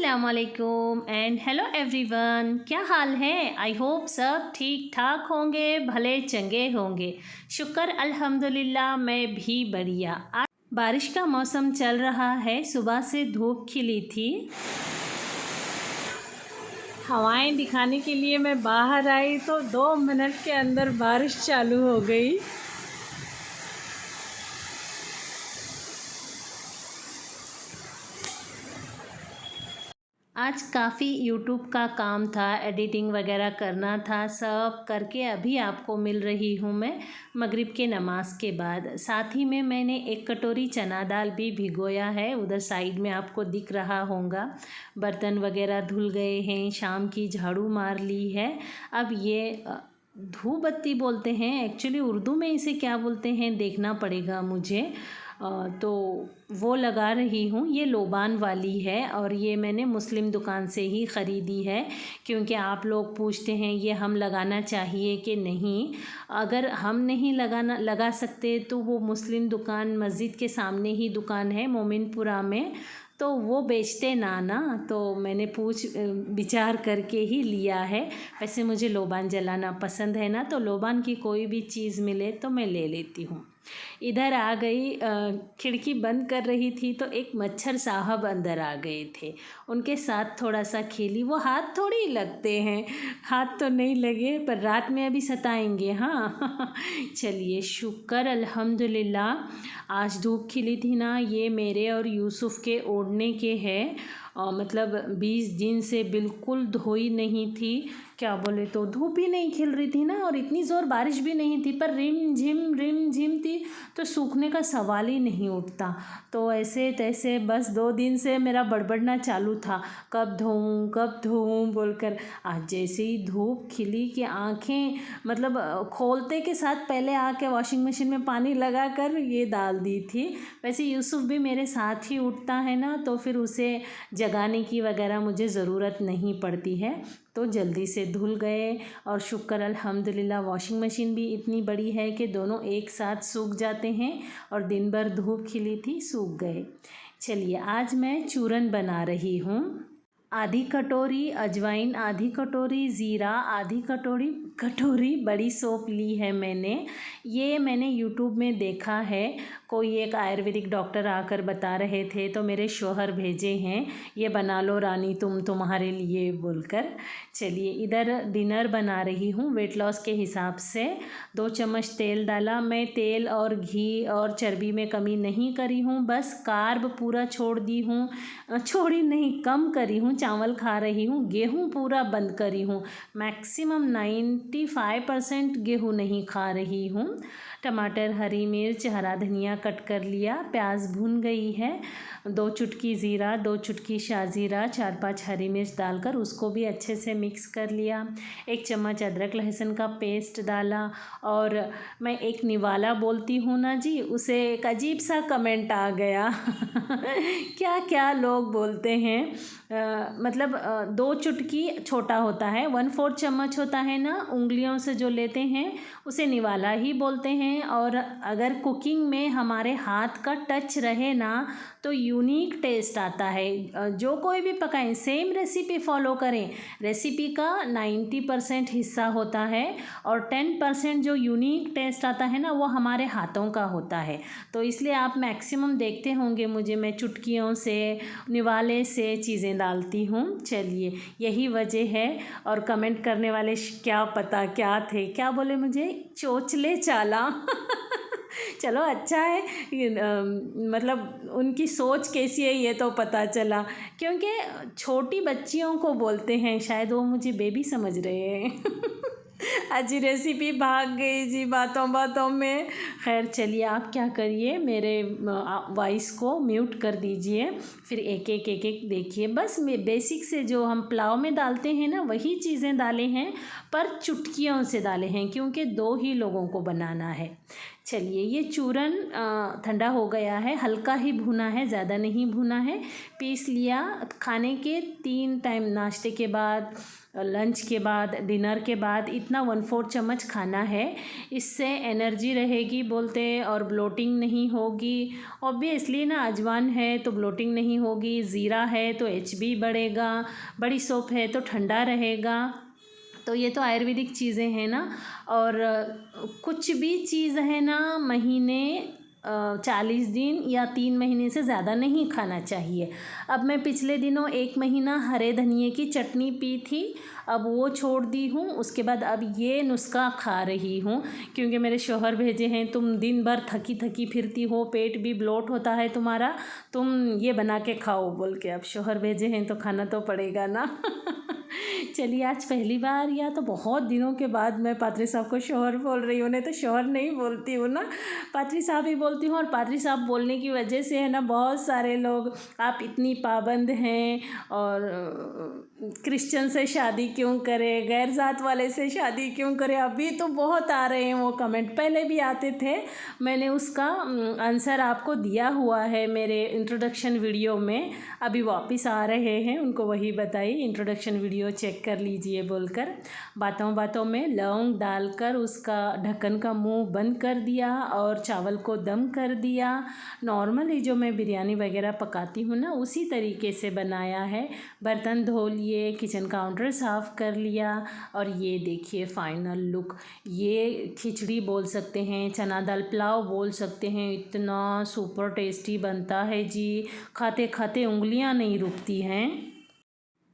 अस्सलामुअलैकुम and hello everyone, क्या हाल है। आई होप सब ठीक ठाक होंगे, भले चंगे होंगे। शुक्र अल्हम्दुलिल्लाह, मैं भी बढ़िया। आज बारिश का मौसम चल रहा है, सुबह से धूप खिली थी। हवाएं दिखाने के लिए मैं बाहर आई तो 2 मिनट के अंदर बारिश चालू हो गई। आज काफ़ी यूट्यूब का काम था, एडिटिंग वगैरह करना था, सब करके अभी आपको मिल रही हूँ मैं मगरिब के नमाज के बाद। साथ ही में मैंने 1 कटोरी चना दाल भी भिगोया है, उधर साइड में आपको दिख रहा होगा। बर्तन वगैरह धुल गए हैं, शाम की झाड़ू मार ली है। अब ये धूप बत्ती बोलते हैं, एक्चुअली उर्दू में इसे क्या बोलते हैं देखना पड़ेगा मुझे। तो वो लगा रही हूँ। ये लोबान वाली है और ये मैंने मुस्लिम दुकान से ही ख़रीदी है, क्योंकि आप लोग पूछते हैं ये हम लगाना चाहिए कि नहीं। अगर हम नहीं लगा सकते तो वो मुस्लिम दुकान मस्जिद के सामने ही दुकान है मोमिनपुरा में, तो वो बेचते ना तो मैंने पूछ विचार करके ही लिया है। वैसे मुझे लोबान जलाना पसंद है ना, तो लोबान की कोई भी चीज़ मिले तो मैं ले लेती हूँ। इधर आ गई, खिड़की बंद कर रही थी तो एक मच्छर साहब अंदर आ गए थे। उनके साथ थोड़ा सा खेली। वो हाथ थोड़ी लगते हैं, हाथ तो नहीं लगे, पर रात में अभी सताएंगे। हाँ चलिए, शुक्र अल्हम्दुलिल्लाह। आज धूप खिली थी ना, ये मेरे और यूसुफ के ओढ़ने के हैं। मतलब 20 दिन से बिल्कुल धोई नहीं थी। क्या बोले तो धूप ही नहीं खिल रही थी ना, और इतनी ज़ोर बारिश भी नहीं थी, पर रिम झिम थी, तो सूखने का सवाल ही नहीं उठता। तो ऐसे तैसे बस 2 दिन से मेरा बड़बड़ना चालू था, कब धोऊं बोलकर। आज जैसे ही धूप खिली कि आँखें मतलब खोलते के साथ पहले आके वॉशिंग मशीन में पानी लगा कर ये डाल दी थी। वैसे यूसुफ भी मेरे साथ ही उठता है ना, तो फिर उसे जगाने की वगैरह मुझे ज़रूरत नहीं पड़ती है, तो जल्दी से धुल गए। और शुक्र अल्हम्दुलिल्लाह, वॉशिंग मशीन भी इतनी बड़ी है कि दोनों एक साथ सूख जाते हैं, और दिन भर धूप खिली थी, सूख गए। चलिए, आज मैं चूरन बना रही हूँ। आधी कटोरी अजवाइन, आधी कटोरी ज़ीरा, आधी कटोरी बड़ी सौंफ ली है मैंने। ये मैंने यूट्यूब में देखा है, कोई एक आयुर्वेदिक डॉक्टर आकर बता रहे थे, तो मेरे शौहर भेजे हैं, ये बना लो रानी तुम्हारे लिए बोलकर। चलिए, इधर डिनर बना रही हूँ वेट लॉस के हिसाब से। 2 चम्मच तेल डाला। मैं तेल और घी और चर्बी में कमी नहीं करी हूँ, बस कार्ब पूरा छोड़ दी हूँ, छोड़ी नहीं कम करी हूँ। चावल खा रही हूँ, गेहूँ पूरा बंद करी हूँ, मैक्सिमम 95% गेहूँ नहीं खा रही हूँ। टमाटर, हरी मिर्च, हरा धनिया कट कर लिया, प्याज भून गई है। 2 चुटकी ज़ीरा, 2 चुटकी शाज़ीरा, 4-5 हरी मिर्च डालकर उसको भी अच्छे से मिक्स कर लिया। 1 चम्मच अदरक लहसुन का पेस्ट डाला। और मैं एक निवाला बोलती हूँ ना जी, उसे एक अजीब सा कमेंट आ गया क्या क्या लोग बोलते हैं। मतलब 2 चुटकी छोटा होता है, 1/4 चम्मच होता है ना, उंगलियों से जो लेते हैं उसे निवाला ही बोलते हैं। और अगर कुकिंग में हमारे हाथ का टच रहे ना, तो यूनिक टेस्ट आता है। जो कोई भी पकाएं, सेम रेसिपी फॉलो करें, रेसिपी का 90% हिस्सा होता है, और 10% जो यूनिक टेस्ट आता है ना, वो हमारे हाथों का होता है। तो इसलिए आप मैक्सिमम देखते होंगे मुझे, मैं चुटकियों से, निवाले से चीज़ें डालती हूँ। चलिए, यही वजह है। और कमेंट करने वाले क्या पता क्या थे, क्या बोले मुझे, चोचले चाला चलो अच्छा है, मतलब उनकी सोच कैसी है ये तो पता चला, क्योंकि छोटी बच्चियों को बोलते हैं, शायद वो मुझे बेबी समझ रहे हैं आज रेसिपी भाग गई जी बातों बातों में। खैर चलिए, आप क्या करिए, मेरे वॉइस को म्यूट कर दीजिए, फिर एक एक देखिए। बस बेसिक से जो हम पुलाव में डालते हैं ना, वही चीज़ें डाले हैं, पर चुटकियों से डाले हैं, क्योंकि 2 ही लोगों को बनाना है। चलिए ये चूरन ठंडा हो गया है, हल्का ही भुना है, ज़्यादा नहीं भुना है। पीस लिया। खाने के 3 टाइम, नाश्ते के बाद, लंच के बाद, डिनर के बाद इतना 1/4 चम्मच खाना है। इससे एनर्जी रहेगी बोलते और ब्लोटिंग नहीं होगी। ऑब्वियसली ना, अजवान है तो ब्लोटिंग नहीं होगी, ज़ीरा है तो HB बढ़ेगा, बड़ी सौंफ है तो ठंडा रहेगा। तो ये तो आयुर्वेदिक चीज़ें हैं ना। और कुछ भी चीज़ है ना, महीने 40 दिन या 3 महीने से ज़्यादा नहीं खाना चाहिए। अब मैं पिछले दिनों 1 महीना हरे धनिए की चटनी पी थी, अब वो छोड़ दी हूँ। उसके बाद अब ये नुस्खा खा रही हूँ, क्योंकि मेरे शौहर भेजे हैं, तुम दिन भर थकी थकी फिरती हो, पेट भी ब्लोट होता है तुम्हारा, तुम ये बना के खाओ बोल के। अब शौहर भेजे हैं तो खाना तो पड़ेगा ना। चलिए आज पहली बार या तो बहुत दिनों के बाद मैं पात्री साहब को शौहर बोल रही हूँ, नहीं तो शौहर नहीं बोलती हूँ ना, पात्री साहब ही बोलती हूँ। और पात्री साहब बोलने की वजह से है ना, बहुत सारे लोग आप इतनी पाबंद हैं और क्रिश्चियन से शादी क्यों करें, गैर जात वाले से शादी क्यों करें, अभी तो बहुत आ रहे हैं वो कमेंट, पहले भी आते थे। मैंने उसका आंसर आपको दिया हुआ है मेरे इंट्रोडक्शन वीडियो में, अभी वापस आ रहे हैं, उनको वही बताई, इंट्रोडक्शन वीडियो चेक कर लीजिए बोलकर। बातों बातों में लौंग डालकर उसका ढक्कन का मुंह बंद कर दिया और चावल को दम कर दिया। नॉर्मली जो मैं बिरयानी वगैरह पकाती हूँ ना, उसी तरीके से बनाया है। बर्तन धो लिए, किचन काउंटर साफ़ कर लिया और ये देखिए फाइनल लुक। ये खिचड़ी बोल सकते हैं, चना दाल पुलाव बोल सकते हैं, इतना सुपर टेस्टी बनता है जी, खाते खाते उंगलियां नहीं रुकती हैं।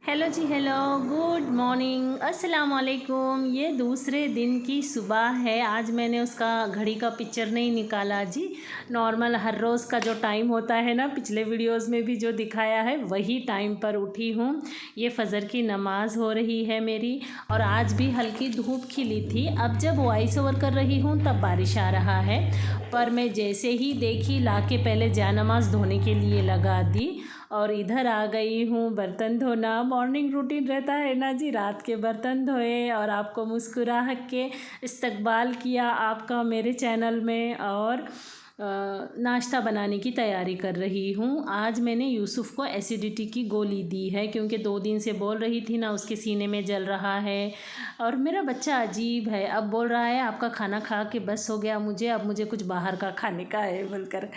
हेलो जी, हेलो, गुड मॉर्निंग, अस्सलाम वालेकुम। ये दूसरे दिन की सुबह है। आज मैंने उसका घड़ी का पिक्चर नहीं निकाला जी, नॉर्मल हर रोज़ का जो टाइम होता है ना, पिछले वीडियोस में भी जो दिखाया है वही टाइम पर उठी हूँ। ये फ़जर की नमाज़ हो रही है मेरी, और आज भी हल्की धूप खिली थी। अब जब वॉइस ओवर कर रही हूँ तब बारिश आ रहा है, पर मैं जैसे ही देखी ला के पहले जानमाज़ धोने के लिए लगा दी और इधर आ गई हूँ। बर्तन धोना मॉर्निंग रूटीन रहता है ना जी, रात के बर्तन धोए और आपको मुस्कुरा के इस्तकबाल किया आपका मेरे चैनल में, और नाश्ता बनाने की तैयारी कर रही हूँ। आज मैंने यूसुफ़ को एसिडिटी की गोली दी है, क्योंकि 2 दिन से बोल रही थी ना उसके सीने में जल रहा है। और मेरा बच्चा अजीब है, अब बोल रहा है आपका खाना खा के बस हो गया मुझे, अब मुझे कुछ बाहर का खाने का है बोलकर।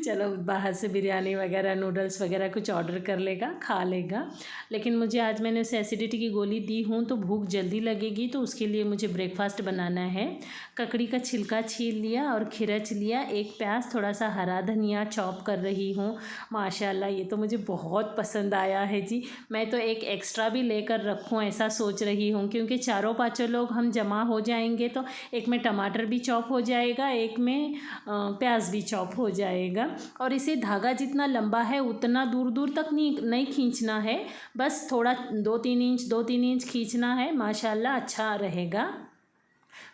चलो बाहर से बिरयानी वगैरह, नूडल्स वगैरह कुछ ऑर्डर कर लेगा, खा लेगा। लेकिन मुझे आज मैंने उसे एसिडिटी की गोली दी हूँ तो भूख जल्दी लगेगी, तो उसके लिए मुझे ब्रेकफास्ट बनाना है। ककड़ी का छिलका छील लिया और खिरच लिया, एक प्याज, थोड़ा सा हरा धनिया चॉप कर रही हूँ। माशाल्लाह ये तो मुझे बहुत पसंद आया है जी। मैं तो एक एक्स्ट्रा भी लेकर रखूँ ऐसा सोच रही हूँ, क्योंकि 4-5 लोग हम जमा हो जाएंगे तो एक में टमाटर भी चॉप हो जाएगा, एक में प्याज भी चॉप हो जाएगा। और इसे धागा जितना लंबा है उतना दूर दूर तक नहीं खींचना है, बस थोड़ा 2-3 इंच खींचना है, माशाल्लाह अच्छा रहेगा।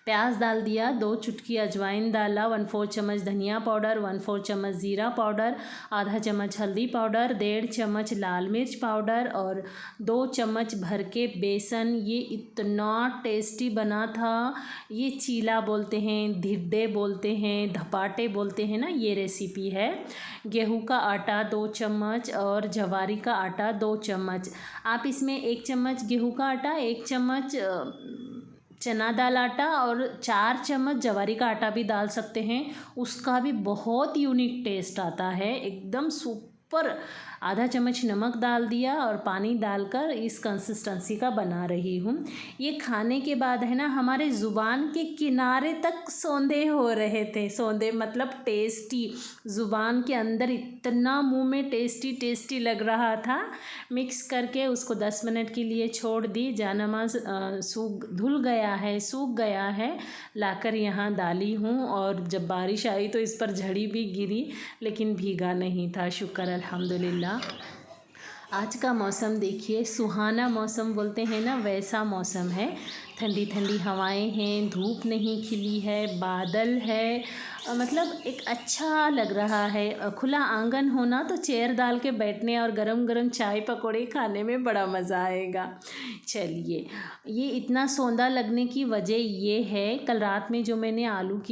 प्याज डाल दिया, 2 चुटकी अजवाइन डाला, 1/4 चम्मच धनिया पाउडर, 1/4 चम्मच ज़ीरा पाउडर, आधा चम्मच हल्दी पाउडर, 1.5 चम्मच लाल मिर्च पाउडर और 2 चम्मच भर के बेसन। ये इतना टेस्टी बना था। ये चीला बोलते हैं, धिड्डे बोलते हैं, धपाटे बोलते हैं ना, ये रेसिपी है। गेहूं का आटा 2 चम्मच और जवारी का आटा 2 चम्मच। आप इसमें 1 चम्मच गेहूं का आटा, 1 चम्मच चना दाल आटा और 4 चम्मच जवारी का आटा भी डाल सकते हैं, उसका भी बहुत यूनिक टेस्ट आता है, एकदम सुपर। आधा चम्मच नमक डाल दिया और पानी डालकर इस कंसिस्टेंसी का बना रही हूँ। ये खाने के बाद है ना, हमारे ज़ुबान के किनारे तक सौंधे हो रहे थे, सौंधे मतलब टेस्टी, ज़ुबान के अंदर इतना मुंह में टेस्टी टेस्टी लग रहा था। मिक्स करके उसको 10 मिनट के लिए छोड़ दी। जानमाज़ सूख गया है, लाकर यहाँ डाली हूँ। और जब बारिश आई तो इस पर झड़ी भी गिरी, लेकिन भीगा नहीं था, शुक्र अल्हम्दुलिल्लाह। आज का मौसम देखिए, सुहाना मौसम बोलते हैं ना, वैसा मौसम है। ठंडी ठंडी हवाएं हैं, धूप नहीं खिली है, बादल है, मतलब एक अच्छा लग रहा है। खुला आंगन होना तो चेयर डाल के बैठने और गरम गरम चाय पकौड़े खाने में बड़ा मज़ा आएगा। चलिए, ये इतना सौंधा लगने की वजह ये है, कल रात में जो मैंने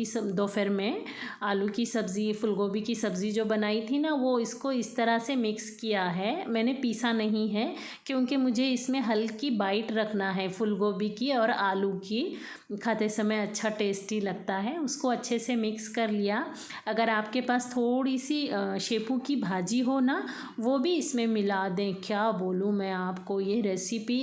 दोपहर में आलू की सब्ज़ी, फूल गोभी की सब्ज़ी जो बनाई थी ना, वो इसको इस तरह से मिक्स किया है। मैंने पीसा नहीं है क्योंकि मुझे इसमें हल्की बाइट रखना है फूल गोभी की और आलू की, खाते समय अच्छा टेस्टी लगता है। उसको अच्छे से मिक्स कर लिया। अगर आपके पास थोड़ी सी शेपू की भाजी हो ना, वो भी इसमें मिला दें। क्या बोलूँ मैं आपको, ये रेसिपी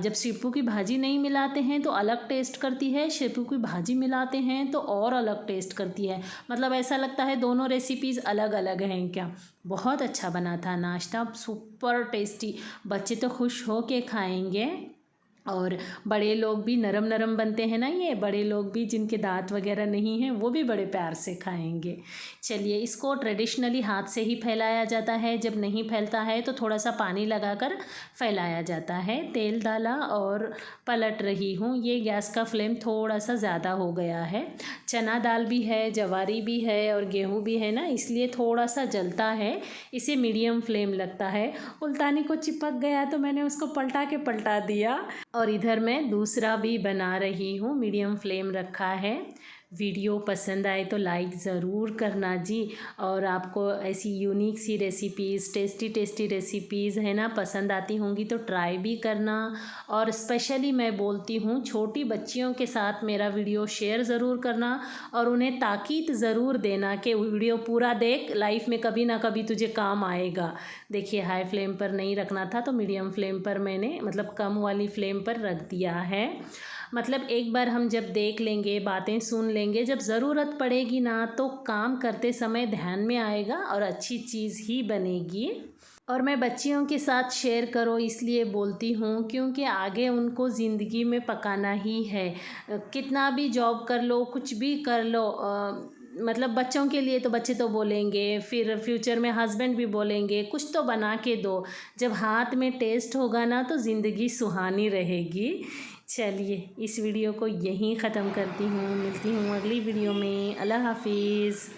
जब शेपू की भाजी नहीं मिलाते हैं तो अलग टेस्ट करती है, शेपू की भाजी मिलाते हैं तो और अलग टेस्ट करती है। मतलब ऐसा लगता है दोनों रेसिपीज़ अलग अलग हैं क्या। बहुत अच्छा बना था नाश्ता, सुपर टेस्टी। बच्चे तो खुश हो के खाएंगे और बड़े लोग भी, नरम नरम बनते हैं ना ये, बड़े लोग भी जिनके दांत वगैरह नहीं हैं वो भी बड़े प्यार से खाएंगे। चलिए, इसको ट्रेडिशनली हाथ से ही फैलाया जाता है। जब नहीं फैलता है तो थोड़ा सा पानी लगाकर फैलाया जाता है। तेल डाला और पलट रही हूँ। ये गैस का फ्लेम थोड़ा सा ज़्यादा हो गया है। चना दाल भी है, जवारी भी है और गेहूँ भी है ना, इसलिए थोड़ा सा जलता है। इसे मीडियम फ्लेम लगता है। उल्टानी को चिपक गया तो मैंने उसको पलटा दिया। और इधर मैं दूसरा भी बना रही हूँ, मीडियम फ्लेम रखा है। वीडियो पसंद आए तो लाइक ज़रूर करना जी। और आपको ऐसी यूनिक सी रेसिपीज़, टेस्टी टेस्टी रेसिपीज़ है ना पसंद आती होंगी तो ट्राई भी करना। और स्पेशली मैं बोलती हूँ, छोटी बच्चियों के साथ मेरा वीडियो शेयर ज़रूर करना और उन्हें ताकीद ज़रूर देना कि वीडियो पूरा देख, लाइफ में कभी ना कभी तुझे काम आएगा। देखिए, हाई फ्लेम पर नहीं रखना था तो मीडियम फ्लेम पर मैंने, मतलब कम वाली फ्लेम पर रख दिया है। मतलब एक बार हम जब देख लेंगे, बातें सुन लेंगे, जब ज़रूरत पड़ेगी ना तो काम करते समय ध्यान में आएगा और अच्छी चीज़ ही बनेगी। और मैं बच्चियों के साथ शेयर करो इसलिए बोलती हूँ क्योंकि आगे उनको ज़िंदगी में पकाना ही है। कितना भी जॉब कर लो, कुछ भी कर लो, मतलब बच्चों के लिए तो बच्चे तो बोलेंगे, फिर फ्यूचर में हस्बैंड भी बोलेंगे कुछ तो बना के दो। जब हाथ में टेस्ट होगा ना तो ज़िंदगी सुहानी रहेगी। चलिए, इस वीडियो को यहीं ख़त्म करती हूँ। मिलती हूँ अगली वीडियो में। अल्लाह हाफिज़।